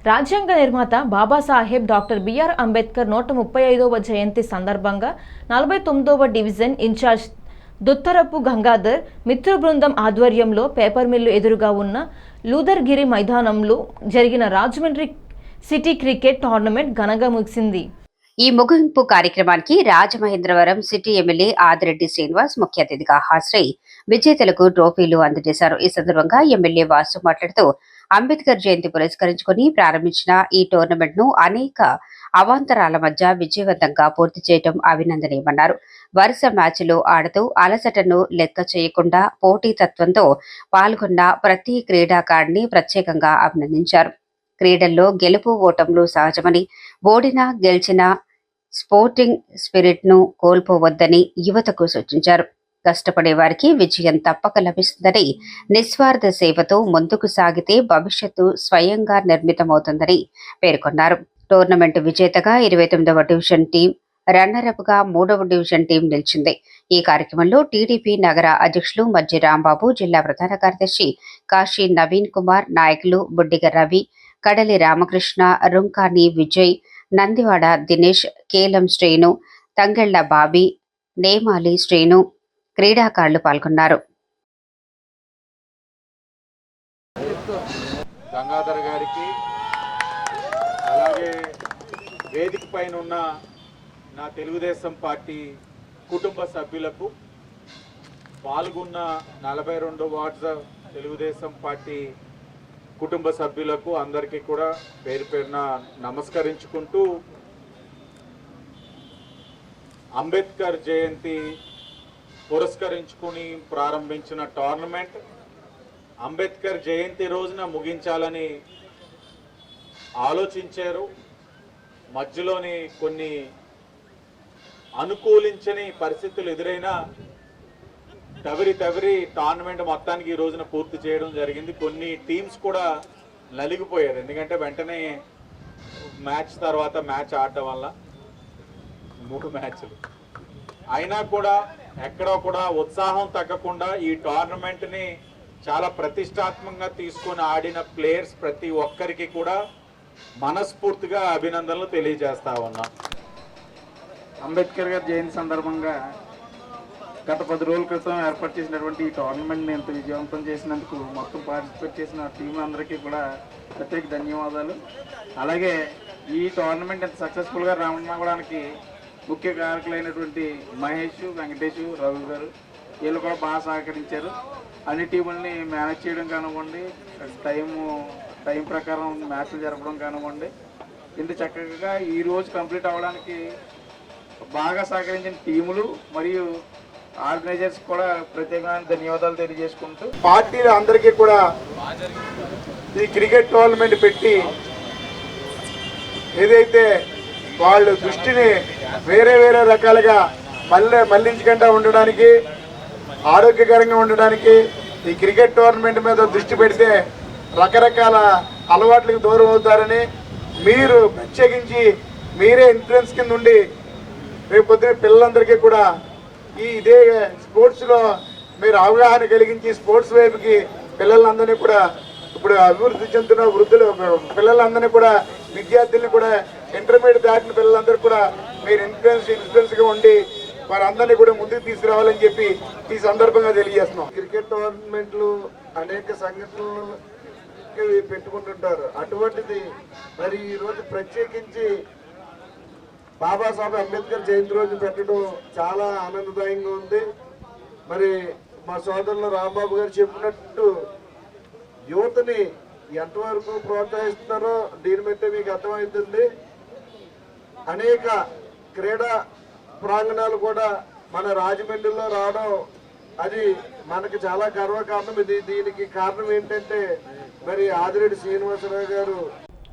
రాజ్యాంగ నిర్మాత Babasaheb doctor BR Ambedkar 135వ జయంతి సందర్భంగా 49వ డివిజన్ ఇన్ఛార్జ్ దుత్తరపు గంగాధర్ మిత్ర బృందం ఆధ్వర్యంలో పేపర్ మిల్లు ఎదురుగా ఉన్న లూథర్గిరి మైదానంలో జరిగిన రాజమండ్రి సిటీ క్రికెట్ టోర్నమెంట్ ఘనంగా ముగిసింది. ఈ ముగింపు కార్యక్రమానికి రాజమహేంద్రవరం సిటీ ఎమ్మెల్యే ఆదిరెడ్డి శ్రీనివాస్ ముఖ్య అతిథిగా హాజరై విజేతలకు ట్రోఫీలు అందజేశారు. ఈ సందర్భంగా ఎమ్మెల్యే వాసు మాట్లాడుతూ అంబేద్కర్ జయంతి పురస్కరించుకుని ప్రారంభించిన ఈ టోర్నమెంట్ ను అనేక అవాంతరాల మధ్య విజయవంతంగా పూర్తి చేయడం అభినందనీయమన్నారు. వరుస మ్యాచ్లు ఆడుతూ అలసటను లెక్క చేయకుండా పోటీతత్వంతో పాల్గొన్న ప్రతి క్రీడాకారుడిని ప్రత్యేకంగా అభినందించారు. క్రీడల్లో గెలుపు ఓటములు సహజమని, ఓడినా గెలిచినా స్పోర్టింగ్ స్పిరిట్ ను కోల్పోవద్దని యువతకు సూచించారు. కష్టపడే వారికి విజయం తప్పక లభిస్తుందని, నిస్వార్థ సేవతో ముందుకు సాగితే భవిష్యత్తు స్వయంగా నిర్మితమవుతుందని పేర్కొన్నారు. టోర్నమెంట్ విజేతగా 29వ డివిజన్ టీం, రన్నరప్ గా 3వ డివిజన్ టీం నిలిచింది. ఈ కార్యక్రమంలో టీడీపీ నగర అధ్యక్షులు మజ్జి రాంబాబు, జిల్లా ప్రధాన కార్యదర్శి కాశీ నవీన్ కుమార్, నాయకులు బుడ్డిగ రవి, కడలి రామకృష్ణ, రుంకాని విజయ్, నందివాడ దినేష్, కేలం శ్రీను, తంగెళ్ల బాబీ, నేమాలి శ్రీను, క్రీడాకారులు పాల్గొన్నారు. గంగాధర్ గారికి, అలాగే వేదిక పైన ఉన్న నా తెలుగుదేశం పార్టీ కుటుంబ సభ్యులకు, పాల్గొన్న 42 వార్డ్స్ తెలుగుదేశం పార్టీ కుటుంబ సభ్యులకు అందరికీ కూడా పేరు పేరున నమస్కరించుకుంటూ, అంబేద్కర్ జయంతి పురస్కరించుకుని ప్రారంభించిన టోర్నమెంట్ అంబేద్కర్ జయంతి రోజున ముగించాలని ఆలోచించారు. మధ్యలోని కొన్ని అనుకూలించని పరిస్థితులు ఎదురైనా తవిరి టోర్నమెంట్ మొత్తానికి ఈ రోజున పూర్తి చేయడం జరిగింది. కొన్ని టీమ్స్ కూడా నలిగిపోయారు, ఎందుకంటే వెంటనే మ్యాచ్ తర్వాత మ్యాచ్ ఆడటం వల్ల 3 మ్యాచ్లు అయినా కూడా ఎక్కడో కూడా ఉత్సాహం తగ్గకుండా ఈ టోర్నమెంట్ని చాలా ప్రతిష్టాత్మకంగా తీసుకొని ఆడిన ప్లేయర్స్ ప్రతి ఒక్కరికి కూడా మనస్ఫూర్తిగా అభినందనలు తెలియజేస్తా ఉన్నాం. అంబేద్కర్ గారి జయంతి సందర్భంగా గత 10 రోజుల క్రితం ఏర్పాటు చేసినటువంటి ఈ టోర్నమెంట్ని ఎంత విజయవంతం చేసినందుకు మొత్తం పార్టిసిపేట్ చేసిన టీం అందరికీ కూడా ప్రత్యేక ధన్యవాదాలు. అలాగే ఈ టోర్నమెంట్ ఎంత సక్సెస్ఫుల్గా రావడానికి ముఖ్య కారకులైనటువంటి మహేష్, వెంకటేష్, రవి గారు వీళ్ళు కూడా బాగా సహకరించారు. అన్ని టీముల్ని మేనేజ్ చేయడం కానివ్వండి, టైం ప్రకారం మ్యాచ్లు జరపడం కానివ్వండి, ఇంత చక్కగా ఈరోజు కంప్లీట్ అవ్వడానికి బాగా సహకరించిన టీములు మరియు ఆర్గనైజర్స్ కూడా ప్రత్యేకమైన ధన్యవాదాలు తెలియజేసుకుంటూ, పార్టీలు అందరికీ కూడా ఈ క్రికెట్ టోర్నమెంట్ పెట్టి ఏదైతే వాళ్ళు దృష్టిని వేరే రకాలుగా మళ్లించకుండా ఉండడానికి, ఆరోగ్యకరంగా ఉండడానికి ఈ క్రికెట్ టోర్నమెంట్ మీద దృష్టి పెడితే రకరకాల అలవాట్లకు దూరం అవుతారని, మీరు ప్రత్యేకించి మీరే ఇన్ఫ్లుయెన్స్ కింద ఉండి రేపు పొద్దున పిల్లలందరికీ కూడా ఇదే స్పోర్ట్స్లో మీరు అవగాహన కలిగించి స్పోర్ట్స్ వైపుకి పిల్లలందరినీ కూడా, ఇప్పుడు అభివృద్ధి చెందుతున్న పిల్లలందరినీ కూడా, విద్యార్థుల్ని కూడా, ఇంటర్మీడియట్ దాటిన పిల్లలందరూ కూడా మీరు ఇన్ఫ్లుయెన్స్గా ఉండి వారందరినీ కూడా ముందుకు తీసుకురావాలని చెప్పి ఈ సందర్భంగా తెలియజేస్తున్నాం. క్రికెట్ టోర్నమెంట్లు అనేక సంఘటనలు పెట్టుకుంటుంటారు. అటువంటిది మరి ఈరోజు ప్రత్యేకించి బాబాసాహెబ్ అంబేద్కర్ జయంతి రోజు పెట్టడం చాలా ఆనందదాయంగా ఉంది. మరి మా సోదరులు రాంబాబు గారు చెప్పినట్టు యువతని ఎంతవరకు ప్రోత్సహిస్తున్నారో దీన్ని బట్టి మీకు అర్థమవుతుంది. అనేక క్రీడా ప్రాంగణాలు కూడా మన రాజమండ్రిలో రావడం అది మనకి చాలా గర్వకారణం. దీనికి కారణం ఏంటంటే మరి ఆదిరెడ్డి శ్రీనివాసరావు గారు